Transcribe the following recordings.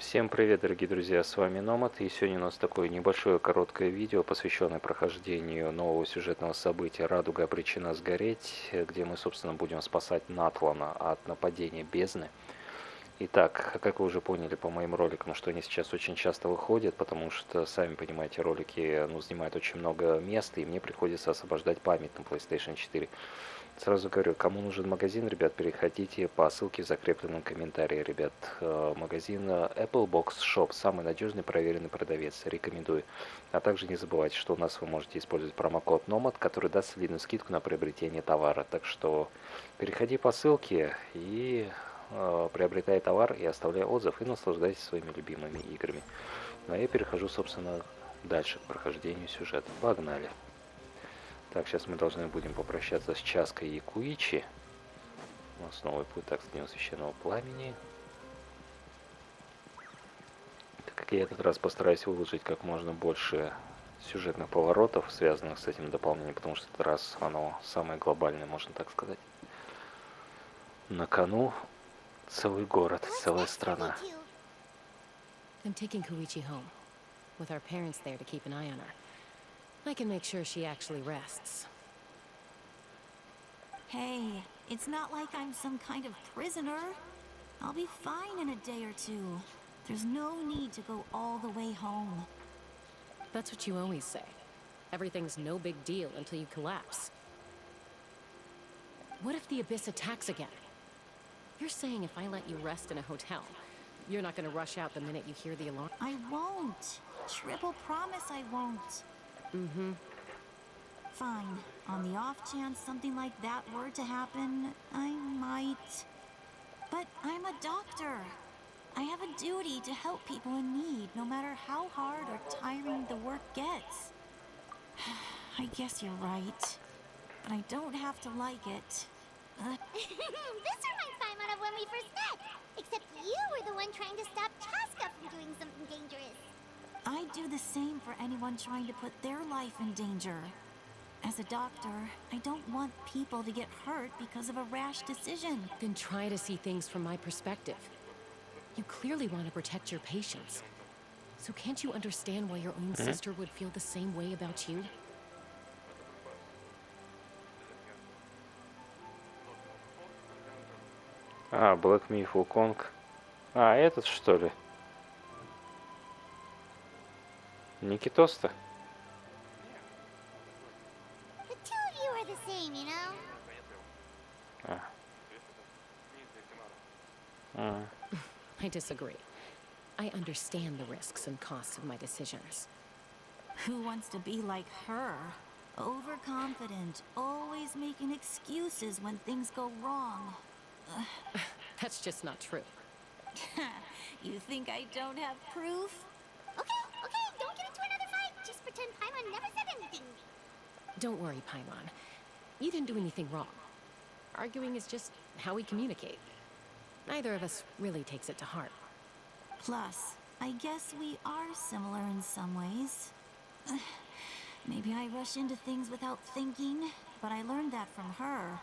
Всем привет, дорогие друзья, с вами Номад, и сегодня у нас такое небольшое короткое видео, посвященное прохождению нового сюжетного события «Радуга, обречена, сгореть», где мы, собственно, будем спасать Натлана от нападения бездны. Итак, как вы уже поняли по моим роликам, что они сейчас очень часто выходят, потому что, сами понимаете, ролики занимают очень много места, и мне приходится освобождать память на PlayStation 4. Сразу говорю, кому нужен магазин, ребят, переходите по ссылке в закрепленном комментарии, ребят. Магазин Apple Box Shop, самый надежный, проверенный продавец, рекомендую. А также не забывайте, что у нас вы можете использовать промокод Номад, который даст солидную скидку на приобретение товара. Так что переходи по ссылке и приобретай товар и оставляй отзыв, и наслаждайся своими любимыми играми. Ну а я перехожу, собственно, дальше к прохождению сюжета. Погнали! Так, сейчас мы должны будем попрощаться с Чаской и Куичи. У нас новый путь, так, с Днем Священного Пламени. Так как я этот раз постараюсь выложить как можно больше сюжетных поворотов, связанных с этим дополнением, потому что этот раз оно самое глобальное, можно так сказать. На кону целый город, целая страна. I'm taking Koichi home, with our parents there to keep an eye on her. I can make sure she actually rests. Hey, it's not like I'm some kind of prisoner. I'll be fine in a day or two. There's no need to go all the way home. That's what you always say. Everything's no big deal until you collapse. What if the Abyss attacks again? You're saying if I let you rest in a hotel, you're not gonna rush out the minute you hear the alarm? I won't. Triple promise I won't. Mm-hmm. Fine. On the off chance something like that were to happen, I might. But I'm a doctor. I have a duty to help people in need, no matter how hard or tiring the work gets. I guess you're right. But I don't have to like it. This reminds Paimon of when we first met. Except you were the one trying to stop Chaska from doing something dangerous. I'd do the same for anyone trying to put their life in danger. As a doctor, I don't want people to get hurt because of a rash decision. Then try to see things from my perspective. You clearly want to protect your patients. So can't you understand why your own sister would feel the same way about you? А, Black Myth Wukong. А, этот что ли? Никитос-то? The two of you are the same, you know? I disagree. I understand the risks and costs of my decisions. Who wants to be like her? Overconfident, always making excuses when things go wrong. That's just not true. You think I don't have proof? Okay, don't get into another fight. Just pretend Paimon never said anything. Don't worry, Paimon. You didn't do anything wrong. Arguing is just how we communicate. Neither of us really takes it to heart. Plus, I guess we are similar in some ways. Maybe I rush into things without thinking, but I learned that from her.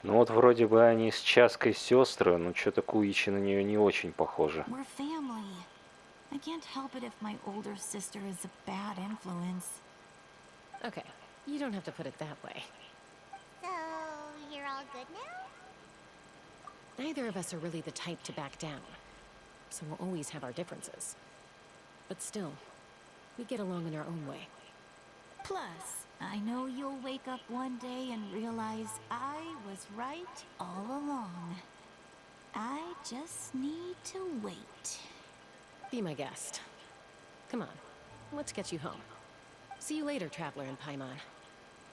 Ну вот вроде бы они с Чаской сестры, но что-то Куичи на нее не очень похоже. We're family. I can't help it if my older sister is a bad influence. Okay, you don't have to put it that way. So, you're all good now? Neither of us are really the type to back down, so we'll always have our differences. But still, we get along in our own way. Plus, I know you'll wake up one day and realize I was right all along. I just need to wait. Be my guest. Come on, let's get you home. See you later, Traveler and Paimon.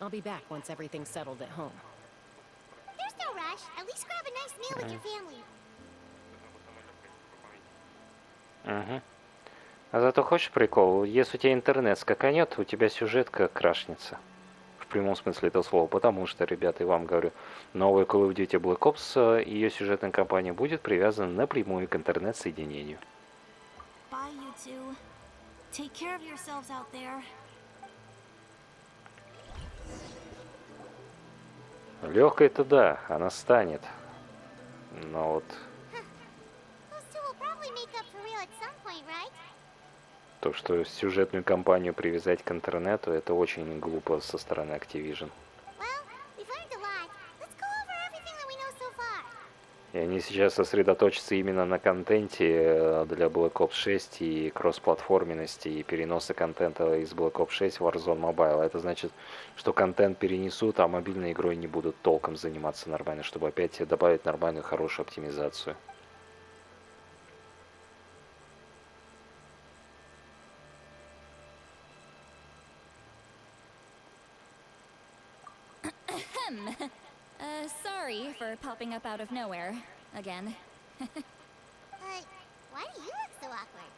I'll be back once everything's settled at home. There's no rush. At least grab a nice meal with your family. Угу. А зато хочешь прикол? Если у тебя интернет скаканет, у тебя сюжетка крашнется. В прямом смысле этого слова. Потому что, ребята, я вам говорю, новая Call of Duty Black Ops, ее сюжетная кампания будет привязана напрямую к интернет-соединению. Bye, you two. Take care of yourselves out there. Легкой-то да, она станет. Но вот... Those two will probably make up for real at some point, right? То, что сюжетную кампанию привязать к интернету, это очень глупо со стороны Activision. Well, we've learned a lot. Let's go over everything that we know so far. И они сейчас сосредоточатся именно на контенте для Black Ops 6 и кроссплатформенности, и переноса контента из Black Ops 6 в Warzone Mobile. Это значит, что контент перенесут, а мобильной игрой не будут толком заниматься нормально, чтобы опять добавить нормальную, хорошую оптимизацию. Sorry for popping up out of nowhere again. Why do you look so awkward?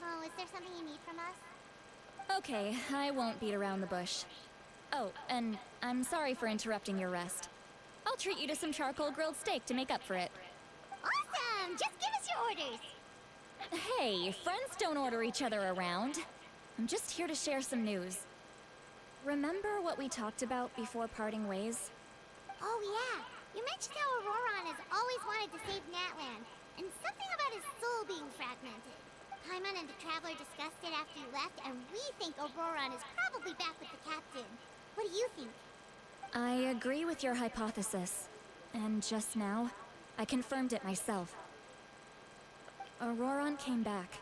Oh, is there something you need from us? Okay, I won't beat around the bush. Oh, and I'm sorry for interrupting your rest. I'll treat you to some charcoal grilled steak to make up for it. Awesome! Just give us your orders. Hey, friends don't order each other around. I'm just here to share some news. Remember what we talked about before parting ways? Oh yeah, you mentioned how Ororon has always wanted to save Natland, and something about his soul being fragmented. Paimon and the Traveler discussed it after you left, and we think Ororon is probably back with the captain. What do you think? I agree with your hypothesis. And just now, I confirmed it myself. Ororon came back.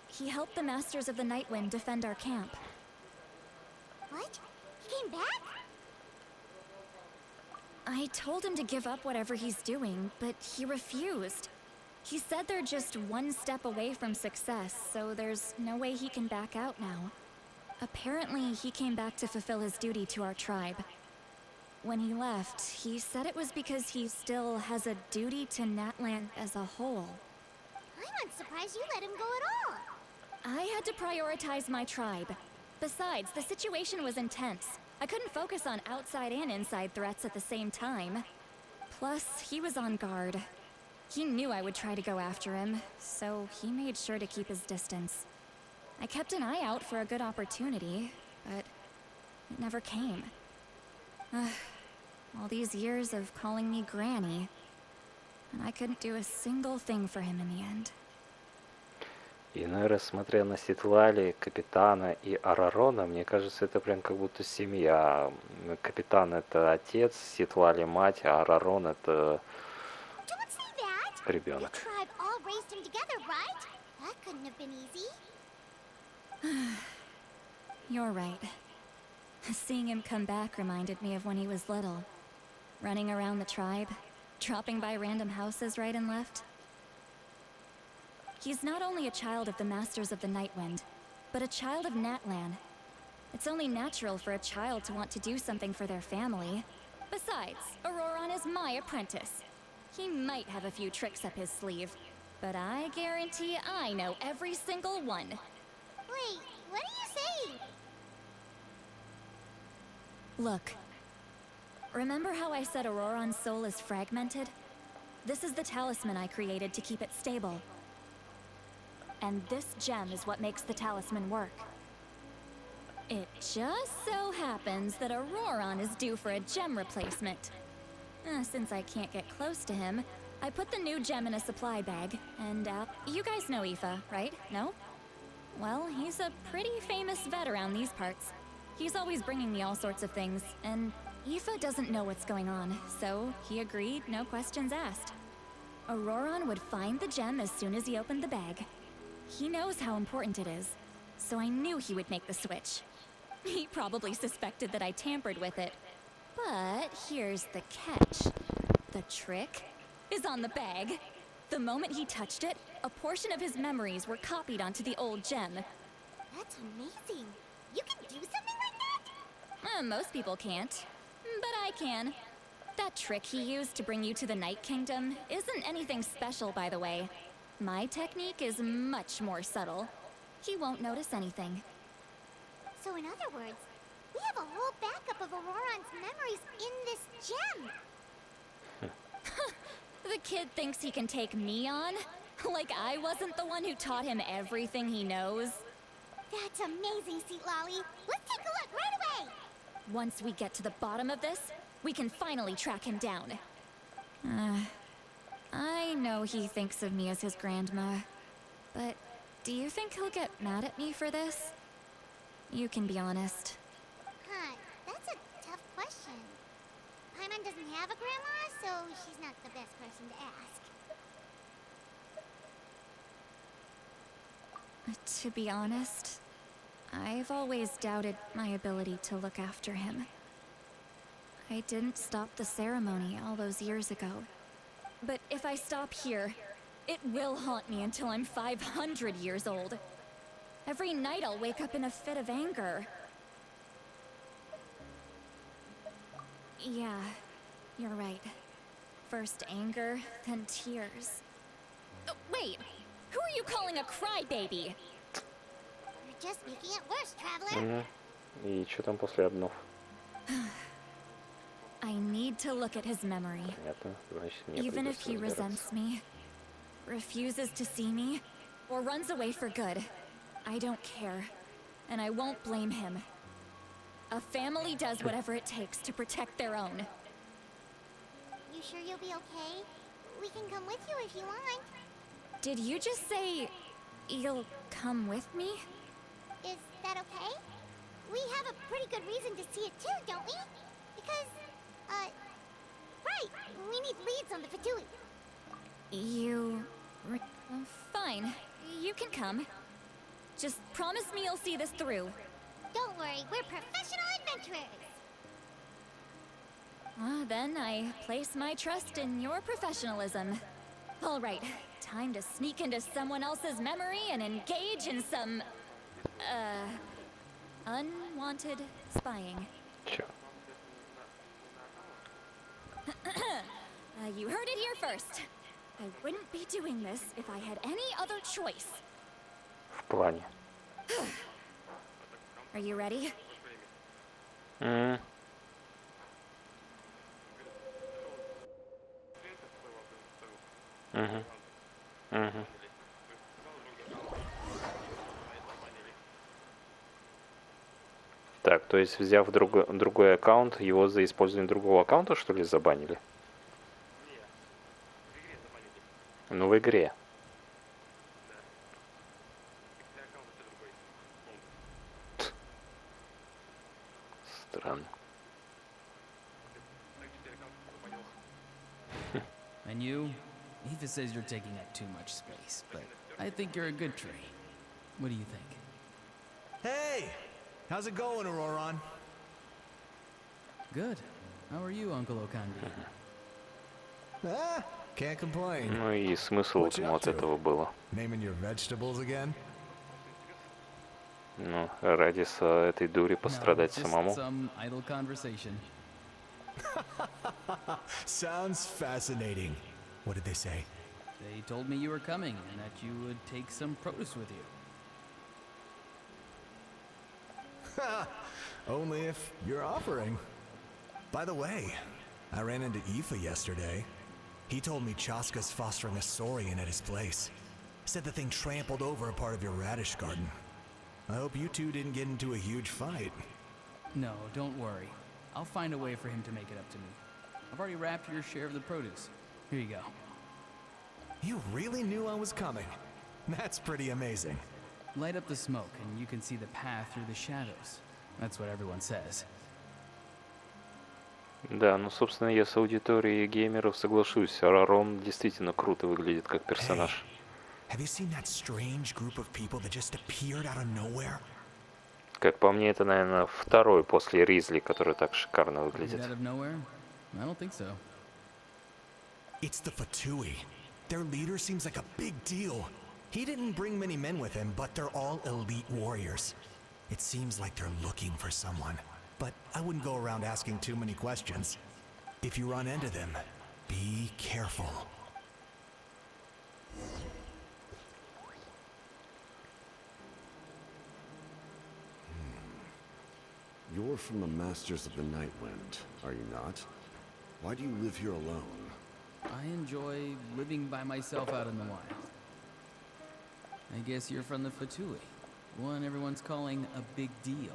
He helped the Masters of the Nightwind defend our camp. What? He came back? I told him to give up whatever he's doing, but he refused. He said they're just one step away from success, so there's no way he can back out now. Apparently, he came back to fulfill his duty to our tribe. When he left, he said it was because he still has a duty to Natland as a whole. I'm unsurprised you let him go at all. I had to prioritize my tribe. Besides, the situation was intense. I couldn't focus on outside and inside threats at the same time. Plus, he was on guard. He knew I would try to go after him, so he made sure to keep his distance. I kept an eye out for a good opportunity, but it never came. All these years of calling me Granny, and I couldn't do a single thing for him in the end. И, наверное, смотря на Ситлали, капитана и Оророна, мне кажется, это прям как будто семья. Капитан — это отец, Ситлали — мать, а Оророн — это Don't say that. ребенок. The tribe all raised him together, right? That couldn't have been easy. You're right. Seeing him come back reminded me of when he was little. Running around the tribe, dropping by random houses right and left. He's not only a child of the Masters of the Nightwind, but a child of Natlan. It's only natural for a child to want to do something for their family. Besides, Ororon is my apprentice. He might have a few tricks up his sleeve, but I guarantee I know every single one. Wait, what are you saying? Look. Remember how I said Auroron's soul is fragmented? This is the talisman I created to keep it stable. And this gem is what makes the talisman work. It just so happens that Ororon is due for a gem replacement. Since I can't get close to him, I put the new gem in a supply bag, and you guys know Aoife, right? No? Well, he's a pretty famous vet around these parts. He's always bringing me all sorts of things, and Aoife doesn't know what's going on, so he agreed, no questions asked. Ororon would find the gem as soon as he opened the bag. He knows how important it is, so I knew he would make the switch. He probably suspected that I tampered with it. But here's the catch. The trick is on the bag. The moment he touched it, a portion of his memories were copied onto the old gem. That's amazing. You can do something like that? Most people can't, but I can. That trick he used to bring you to the Night Kingdom isn't anything special, by the way. My technique is much more subtle. He won't notice anything. So in other words, we have a whole backup of Auroron's memories in this gem. The kid thinks he can take me on? Like I wasn't the one who taught him everything he knows? That's amazing, Seat Lolly. Let's take a look right away. Once we get to the bottom of this, we can finally track him down. I know he thinks of me as his grandma, But do you think he'll get mad at me for this? You can be honest. Huh, that's a tough question. Paimon doesn't have a grandma, so she's not the best person to ask. To be honest, I've always doubted my ability to look after him. I didn't stop the ceremony all those years ago. But if I stop here, it will haunt me until I'm 500 years old. Every night I'll wake up in a fit of anger. Yeah, you're right. First anger, then tears. Oh, wait! Who are you calling a crybaby? You're just making it worse, traveler. И что там после обнов? I need to look at his memory. Понятно. Значит, мне Even if придется he разбираться. resents me, refuses to see me, or runs away for good, I don't care, and I won't blame him. A family does whatever it takes to protect their own. You sure you'll be okay? We can come with you if you want. Did you just say you'll come with me? Is that okay? We have a pretty good reason to see it too, don't we? Because, right, we need leads on the Fatui. Fine, you can come. Just promise me you'll see this through. Don't worry, we're professional adventurers. Then I place my trust in your professionalism. All right, time to sneak into someone else's memory and engage in some, unwanted spying. Чё? You heard it here first. I wouldn't be doing this if I had any other choice. В плане. Are you ready? Так, то есть, взяв другой аккаунт, его за использование другого аккаунта, что ли, забанили? Ну, в игре. Странно. And you? Eva says you're taking up too much space, but I think you're a good tree. What do you think? Hey! How's it going, Ororon? Good. How are you, Uncle Okandi? Ah, can't complain. Ну и смысл What you ему up от to? этого было. Naming your vegetables again? Ну, ради этой дури пострадать just самому. some idle conversation. Sounds fascinating. What did they say? They told me you were coming and that you would take some produce with you. Only if you're offering. By the way, I ran into Aoife yesterday. He told me Chaska's fostering a saurian at his place. Said the thing trampled over a part of your radish garden. I hope you two didn't get into a huge fight. No, don't worry. I'll find a way for him to make it up to me. I've already wrapped your share of the produce. Here you go. You really knew I was coming. That's pretty amazing. Light up the smoke and you can see the path through the shadows. That's what everyone says. Да, ну, собственно, я с аудиторией геймеров соглашусь. Оророн действительно круто выглядит как персонаж. Have you seen that strange group of people that just appeared out of nowhere? Как по мне, это, наверное, второй после Ризли, который так шикарно выглядит. Out of nowhere? I don't think so. It's the Fatui. Their leader seems like a big deal. He didn't bring many men with him, but they're all elite warriors. It seems like they're looking for someone, but I wouldn't go around asking too many questions. If you run into them, be careful. You're from the Masters of the Nightwind, are you not? Why do you live here alone? I enjoy living by myself out in the wild. I guess you're from the Fatui, one everyone's calling a big deal.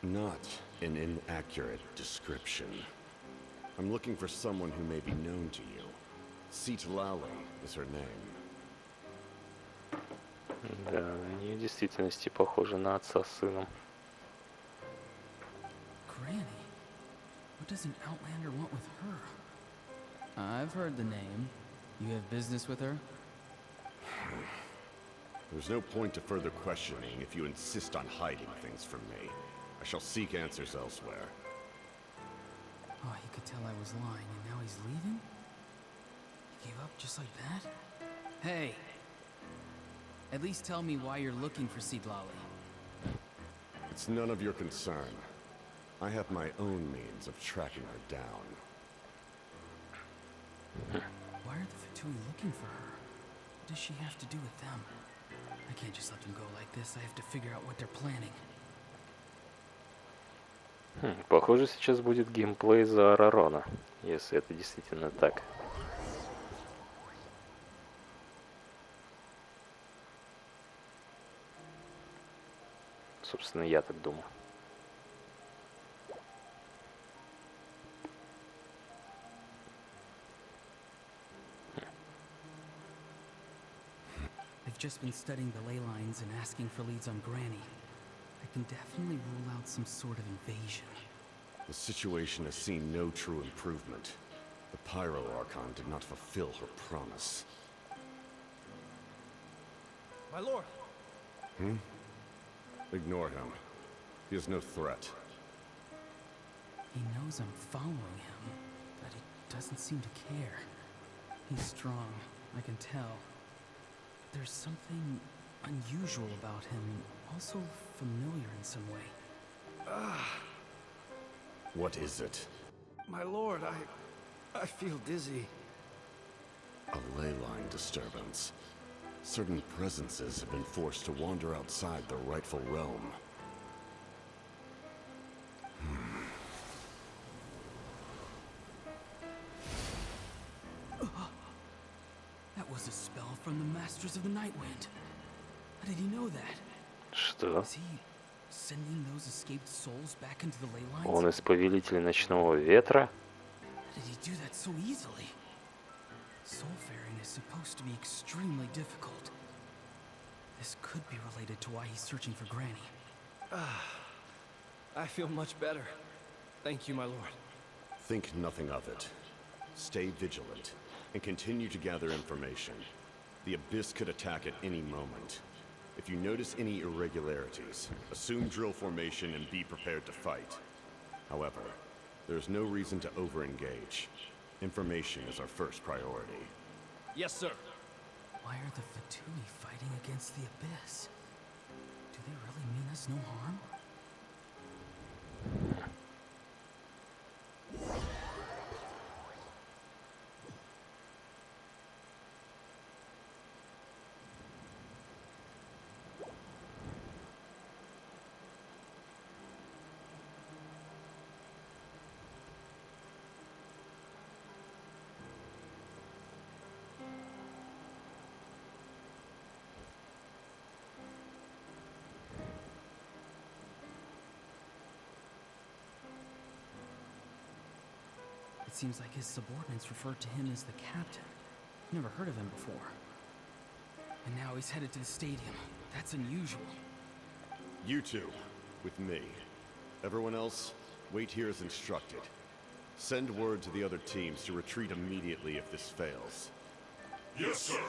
Not an inaccurate description. I'm looking for someone who may be known to you. Sitlali is her name. Да, они в действительности похожи на отца с сыном. Granny? What does an outlander want with her? I've heard the name. You have business with her? There's no point to further questioning if you insist on hiding things from me. I shall seek answers elsewhere. Oh, he could tell I was lying, and now he's leaving? He gave up just like that? Hey! At least tell me why you're looking for Seedlolly. It's none of your concern. I have my own means of tracking her down. Why are the Fatui looking for her? What does she have to do with them? I can't just let them go like this. I have to figure out what they're planning. Похоже, сейчас будет геймплей за Оророна, если это действительно так. Собственно, я так думаю. I've just been studying the ley lines and asking for leads on Granny. I can definitely rule out some sort of invasion. The situation has seen no true improvement. The Pyro Archon did not fulfill her promise. My lord! Ignore him. He is no threat. He knows I'm following him, but he doesn't seem to care. He's strong, I can tell. There's something unusual about him, and also familiar in some way. What is it? My lord, I feel dizzy. A ley line disturbance. Certain presences have been forced to wander outside their rightful realm. That was a spell from the Masters of the Night Wind. How did he know that? Что? Is he sending those escaped souls back into the ley lines? Он из повелителей ночного ветра? How did he do that so easily? Soulfaring is supposed to be extremely difficult. This could be related to why he's searching for Granny. I feel much better. Thank you, my lord. Think nothing of it. Stay vigilant, and continue to gather information. The Abyss could attack at any moment. If you notice any irregularities, assume drill formation and be prepared to fight. However, there's no reason to over-engage. Information is our first priority. Yes, sir. Why are the Fatui fighting against the Abyss? Do they really mean us no harm? It seems like his subordinates referred to him as the captain. Never heard of him before. And now he's headed to the stadium. That's unusual. You two, with me. Everyone else, wait here as instructed. Send word to the other teams to retreat immediately if this fails. Yes, sir.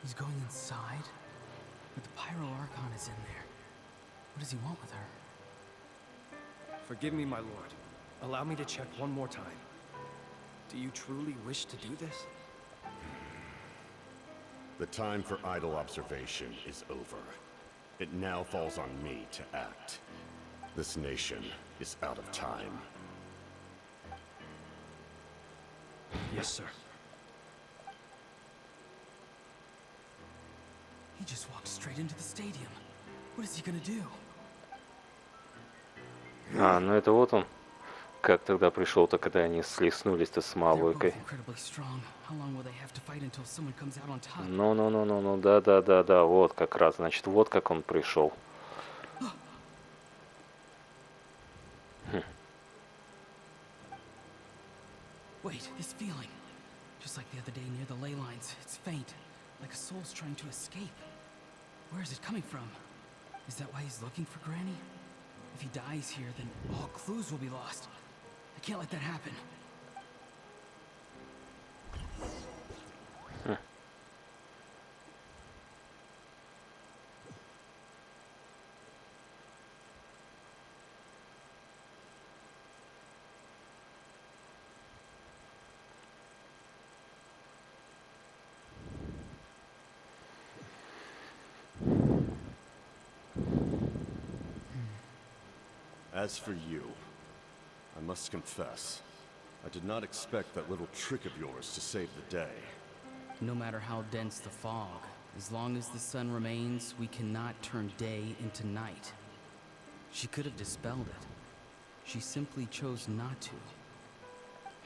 He's going inside? But the Pyro Archon is in there. What does he want with her? Forgive me, my lord. Allow me to check one more time. Do you truly wish to do this? The time for idle observation is over. It now falls on me to act. This nation is out of time. Yes, sir. He just walked straight into the stadium. What is he gonna do? Ну это вот он. Как тогда пришел-то, когда они слеснулись-то с Мавуикой. Ну, да, вот как раз, значит, вот как он пришел. Wait, this feeling. Just like the other day near the ley lines, it's faint, like a soul's trying to escape. Where is it coming from? Is that why he's looking for Granny? If he dies here, then all clues will be lost. I can't let that happen. As for you, I must confess, I did not expect that little trick of yours to save the day. No matter how dense the fog, as long as the sun remains, we cannot turn day into night. She could have dispelled it. She simply chose not to.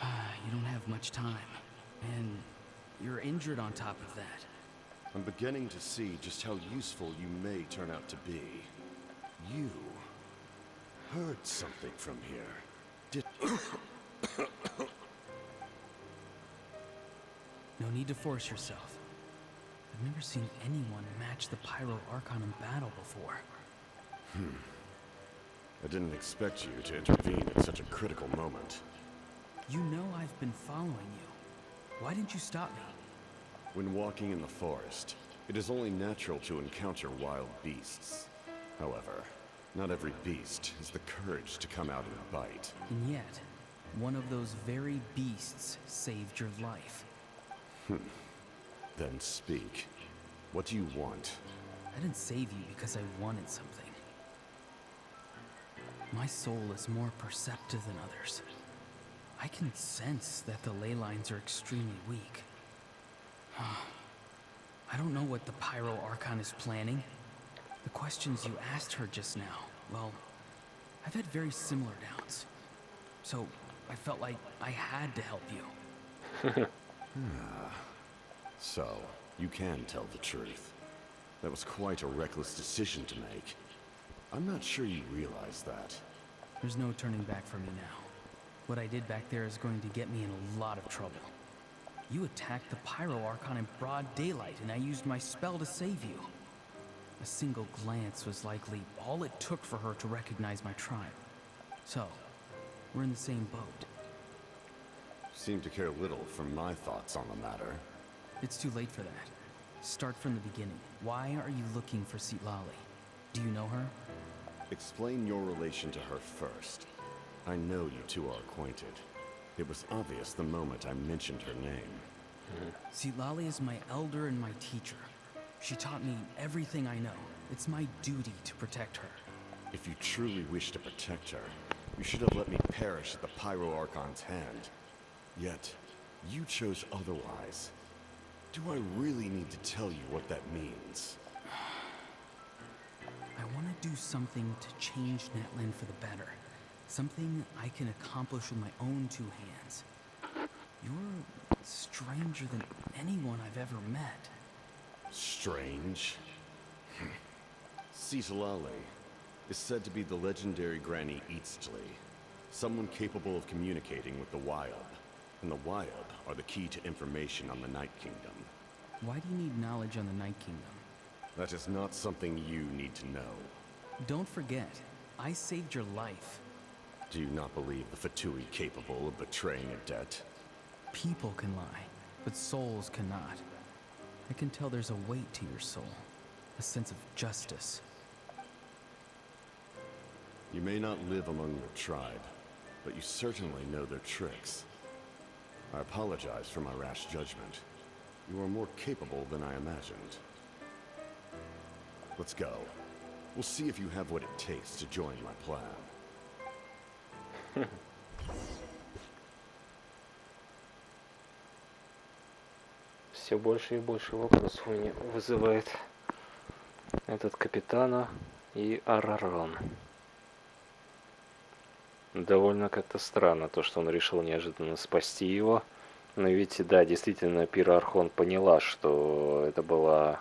You don't have much time, and you're injured on top of that. I'm beginning to see just how useful you may turn out to be. You heard something from here. Did... No need to force yourself. I've never seen anyone match the Pyro Archon in battle before. I didn't expect you to intervene at such a critical moment. You know I've been following you. Why didn't you stop me? When walking in the forest, it is only natural to encounter wild beasts. However, not every beast has the courage to come out and bite. And yet, one of those very beasts saved your life. Then speak. What do you want? I didn't save you because I wanted something. My soul is more perceptive than others. I can sense that the ley lines are extremely weak. I don't know what the Pyro Archon is planning. The questions you asked her just now, well, I've had very similar doubts. So, I felt like I had to help you. So, you can tell the truth. That was quite a reckless decision to make. I'm not sure you realize that. There's no turning back for me now. What I did back there is going to get me in a lot of trouble. You attacked the Pyro Archon in broad daylight, and I used my spell to save you. A single glance was likely all it took for her to recognize my tribe. So, we're in the same boat. Seem to care little for my thoughts on the matter. It's too late for that. Start from the beginning. Why are you looking for Sitlali? Do you know her? Explain your relation to her first. I know you two are acquainted. It was obvious the moment I mentioned her name. Sitlali is my elder and my teacher. She taught me everything I know. It's my duty to protect her. If you truly wish to protect her, you should have let me perish at the Pyro Archon's hand. Yet, you chose otherwise. Do I really need to tell you what that means? I want to do something to change Natlan for the better. Something I can accomplish with my own two hands. You're stranger than anyone I've ever met. Strange? Sitlali is said to be the legendary Granny Eastly, someone capable of communicating with the Wyub. And the Wyub are the key to information on the Night Kingdom. Why do you need knowledge on the Night Kingdom? That is not something you need to know. Don't forget, I saved your life. Do you not believe the Fatui capable of betraying a debt? People can lie, but souls cannot. I can tell there's a weight to your soul, a sense of justice. You may not live among your tribe, but you certainly know their tricks. I apologize for my rash judgment. You are more capable than I imagined. Let's go. We'll see if you have what it takes to join my plan. Все больше и больше вопросов у меня вызывает этот капитана и Оророн. Довольно как-то странно то, что он решил неожиданно спасти его. Но ведь, да, действительно, Пир-Архон поняла, что это была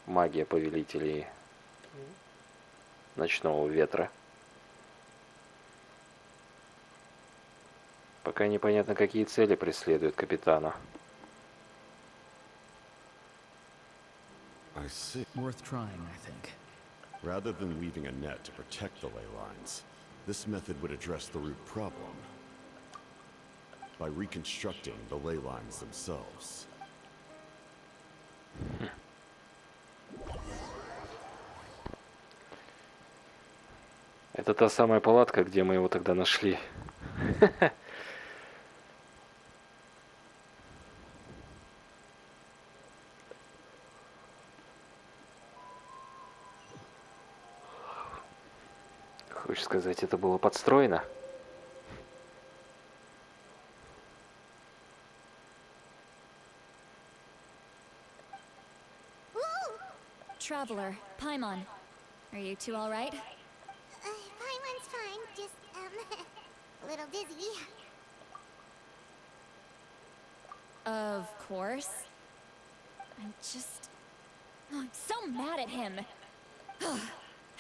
магия повелителей ночного ветра. Пока непонятно, какие цели преследует капитана. I see. Worth trying, I think. Rather than weaving a net to protect the ley lines, this method would address the root problem by reconstructing the ley lines themselves. Это та самая палатка, где мы его тогда нашли. Хочешь сказать, это было подстроено? Traveler, Paimon. Are you two all right? Paimon's fine, just, a little dizzy. Of course. I'm so mad at him.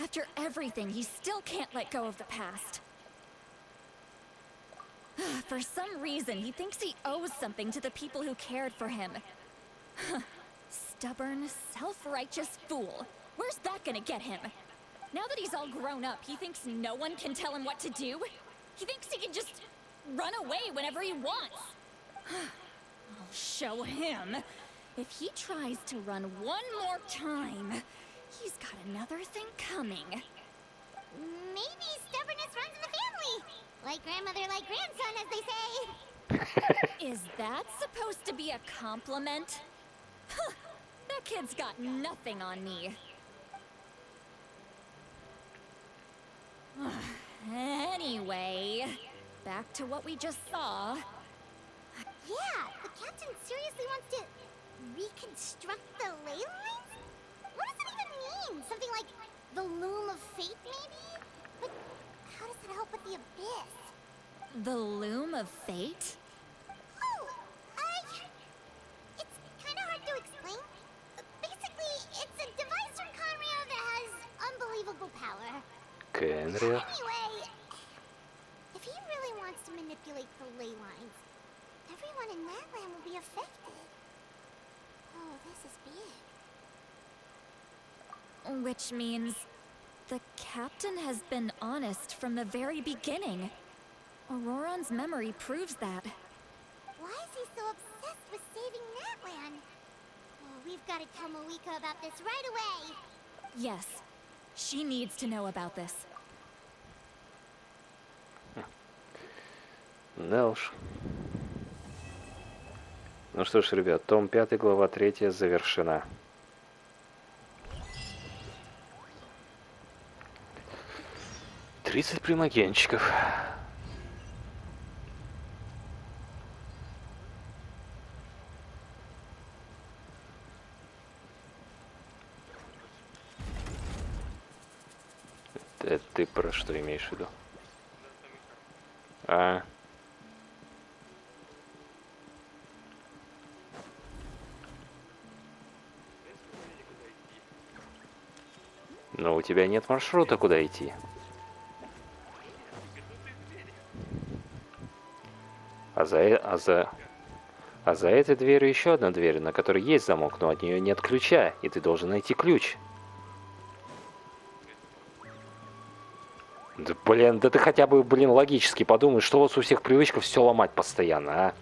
After everything, he still can't let go of the past. For some reason, he thinks he owes something to the people who cared for him. Stubborn, self-righteous fool. Where's that gonna get him? Now that he's all grown up, he thinks no one can tell him what to do? He thinks he can just run away whenever he wants. I'll show him. If he tries to run one more time, he's got another thing coming. Maybe stubbornness runs in the family. Like grandmother, like grandson, as they say. Is that supposed to be a compliment? Huh, that kid's got nothing on me. Anyway, back to what we just saw. Yeah, the captain seriously wants to reconstruct the ley lines? What does that even mean? Something like the loom of fate, maybe? But how does that help with the abyss? The loom of fate? Oh, it's kind of hard to explain. Basically, it's a device from Conrio that has unbelievable power. Конрио. Anyway, if he really wants to manipulate the ley lines, everyone in that land will be affected. Oh, this is big. Which means the captain has been honest from the very beginning. Ororon's memory proves that. Why is he so obsessed with saving that land? Oh, we've got to tell Mawuikoi about this right away. Yes, she needs to know about this. Да уж. Ну что ж, ребят, том 5, глава 3 завершена. «30 примагенчиков». Это ты про что имеешь в виду? А. Но у тебя нет маршрута, куда идти. А за этой дверью еще одна дверь, на которой есть замок, но от нее нет ключа, и ты должен найти ключ. Да блин, да ты хотя бы, блин, логически подумай, что у вас у всех привычка все ломать постоянно, а?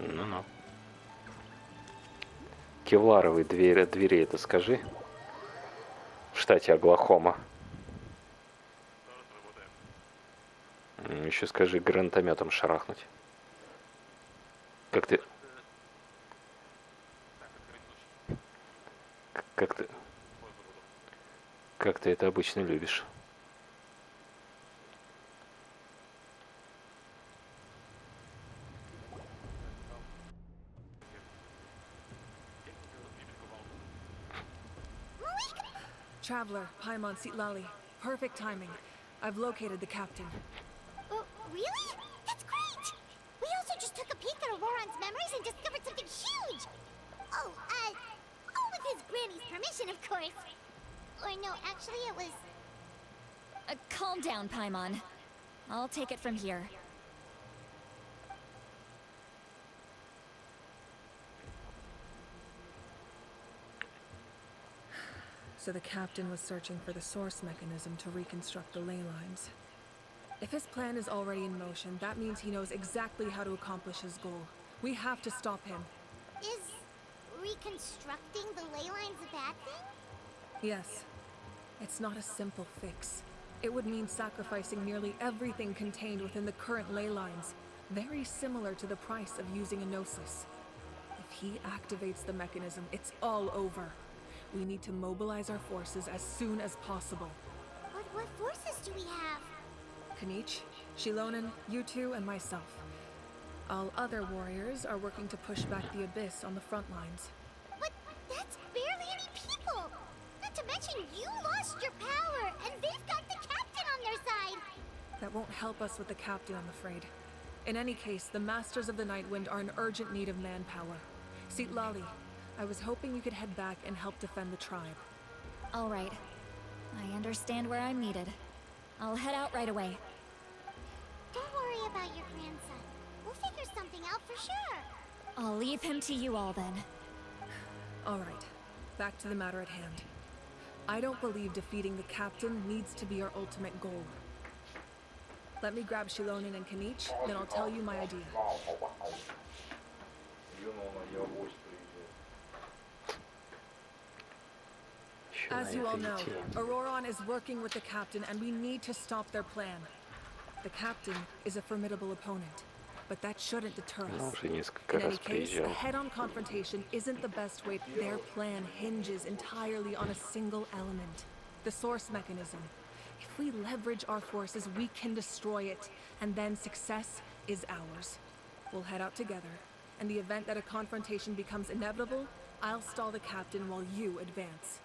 Ну-ну. Кевларовые двери это скажи. В штате Оклахома. Еще скажи гранатометом шарахнуть. Как ты это обычно любишь. Traveler, Paimon Sitlali. Perfect timing. I've located the captain. Oh, really? That's great! We also just took a peek at Ororon's memories and discovered something huge! Oh, all with his granny's permission, of course. Or no, actually it was... Calm down, Paimon. I'll take it from here. So the captain was searching for the source mechanism to reconstruct the ley lines. If his plan is already in motion, that means he knows exactly how to accomplish his goal. We have to stop him. Is reconstructing the ley lines a bad thing? Yes. It's not a simple fix. It would mean sacrificing nearly everything contained within the current ley lines, very similar to the price of using a gnosis. If he activates the mechanism, it's all over. We need to mobilize our forces as soon as possible. What forces do we have? Kinich, Shilonен, you two, and myself. All other warriors are working to push back the abyss on the front lines. But that's barely any people! Not to mention you lost your power, and they've got the captain on their side! That won't help us with the captain, I'm afraid. In any case, the Masters of the Nightwind are in urgent need of manpower. Lali, I was hoping you could head back and help defend the tribe. All right. I understand where I'm needed. I'll head out right away. Don't worry about your grandson. We'll figure something out for sure. I'll leave him to you all then. All right. Back to the matter at hand. I don't believe defeating the captain needs to be our ultimate goal. Let me grab Shilonен and Kinich, then I'll tell you my idea. As you all know, Ororon is working with the captain and we need to stop their plan. The captain is a formidable opponent, but that shouldn't deter us. In any case, a head-on confrontation isn't the best way. Their plan hinges entirely on a single element, the source mechanism. If we leverage our forces, we can destroy it, and then success is ours. We'll head out together. In the event that a confrontation becomes inevitable, I'll stall the captain while you advance.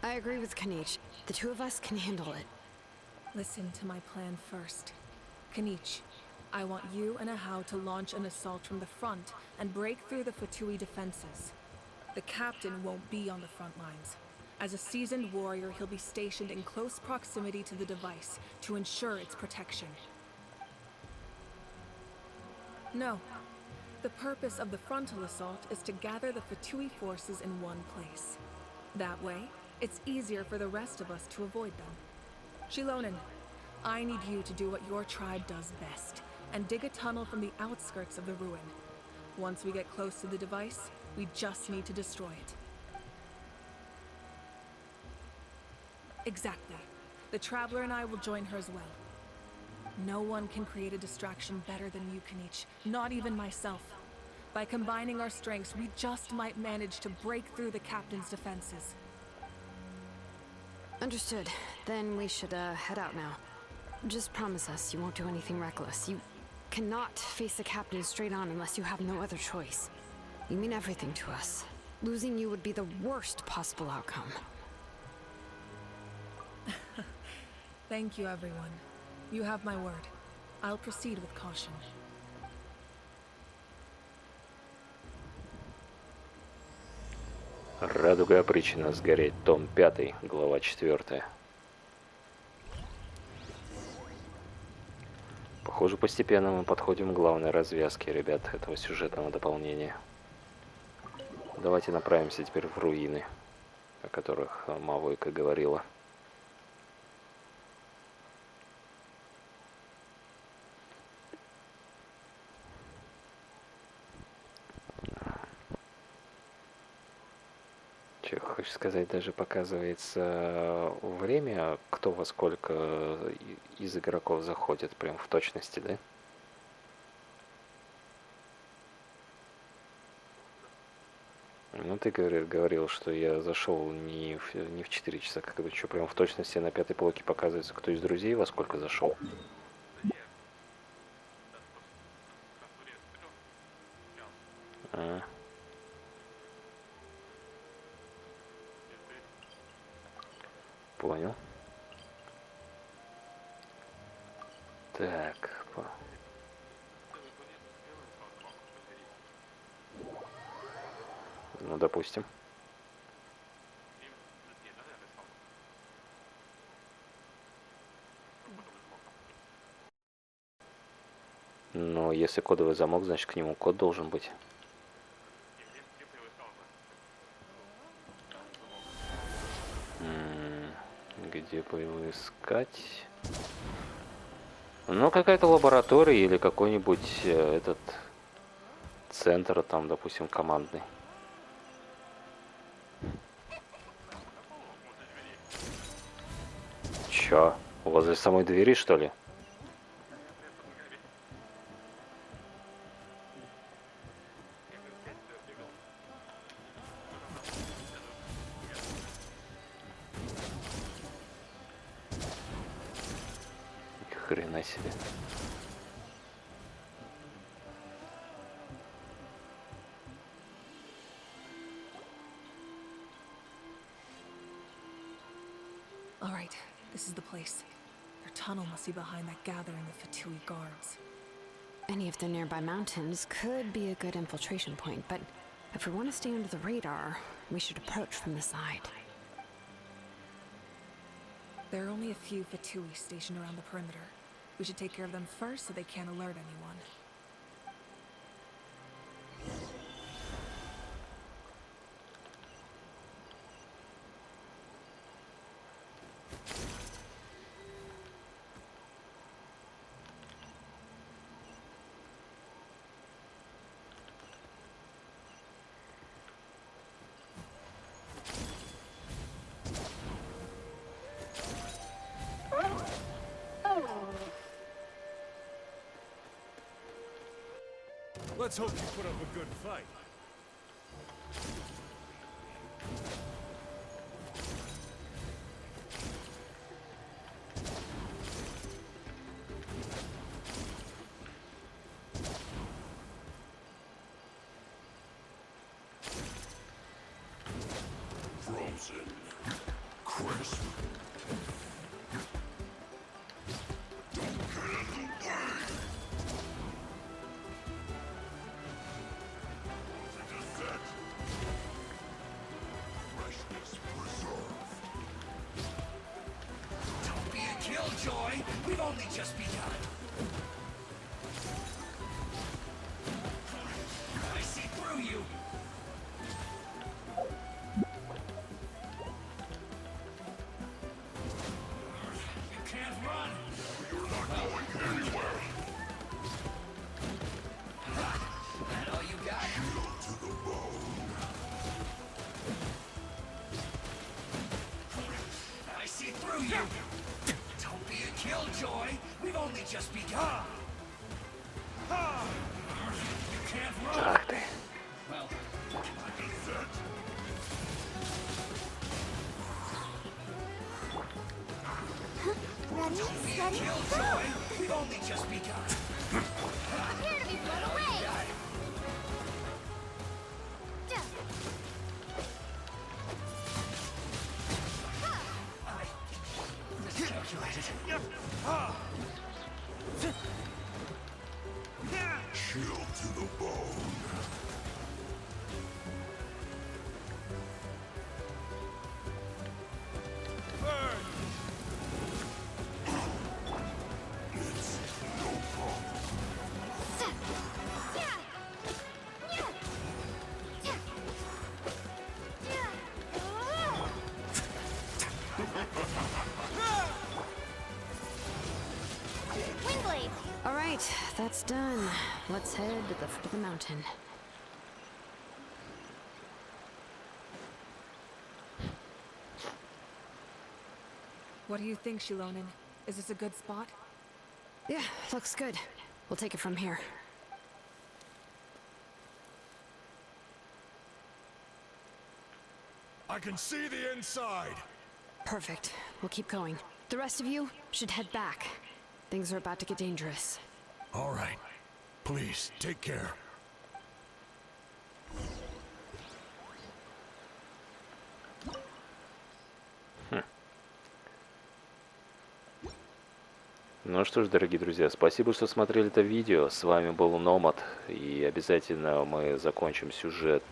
I agree with Kinich. The two of us can handle it. Listen to my plan first. Kinich, I want you and Ahau to launch an assault from the front and break through the Fatui defenses. The captain won't be on the front lines. As a seasoned warrior, he'll be stationed in close proximity to the device to ensure its protection. No. The purpose of the frontal assault is to gather the Fatui forces in one place. That way, it's easier for the rest of us to avoid them. Shilonen, I need you to do what your tribe does best, and dig a tunnel from the outskirts of the ruin. Once we get close to the device, we just need to destroy it. Exactly. The Traveler and I will join her as well. No one can create a distraction better than you, Kinich, not even myself. By combining our strengths, we just might manage to break through the captain's defenses. Understood. Then we should head out now. Just promise us you won't do anything reckless. You cannot face the captain straight on unless you have no other choice. You mean everything to us. Losing you would be the worst possible outcome. Thank you, everyone. You have my word. I'll proceed with caution. Радуга обречена сгореть. Том 5, глава 4. Похоже, постепенно мы подходим к главной развязке, ребят, этого сюжетного дополнения. Давайте направимся теперь в руины, о которых Мавуикой говорила. Хочешь сказать, даже показывается время, кто во сколько из игроков заходит, прям в точности, да? Ну, ты говорил, что я зашел не в 4 часа, как бы, что прям в точности на 5-й полке показывается, кто из друзей во сколько зашел. Понял. Так. Ну, допустим. Но если кодовый замок, значит к нему код должен быть. Где бы его искать? Ну, какая-то лаборатория или какой-нибудь этот центр, там, допустим, командный. Чё? Возле самой двери, что ли? Хрена себе. All right, this is the place. Their tunnel must be behind that gathering of Fatui guards. Any of the nearby mountains could be a good infiltration point, but if we want to stay under the radar, we should approach from the side. There are only a few Fatui stationed around the perimeter. We should take care of them first so they can't alert anyone. Let's hope you put up a good fight. Frozen. Crisp. Killjoy, we've only just begun. I see through you. You can't run. You're not going anywhere. That all you got? Shield to the bone. I see through you. Killjoy, we've only just begun. You can't run. Well, Ready, steady, Killjoy, we've only just begun. Prepare to be blown away. Miscalculated. Shield to the bone. Burn. It's no problem. Windblade. All right, that's done. Let's head to the foot of the mountain. What do you think, Shilonен? Is this a good spot? Yeah, looks good. We'll take it from here. I can see the inside. Perfect. We'll keep going. The rest of you should head back. Things are about to get dangerous. All right. Please, take care. Ну что ж, дорогие друзья, спасибо, что смотрели это видео. С вами был Номад. И обязательно мы закончим сюжет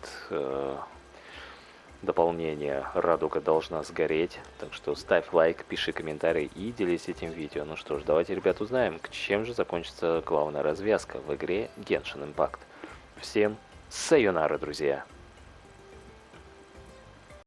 дополнение «Радуга должна сгореть». Так что ставь лайк, пиши комментарий и делись этим видео. Ну что ж, давайте, ребят, узнаем, чем же закончится главная развязка в игре Genshin Impact. Всем сайонара, друзья!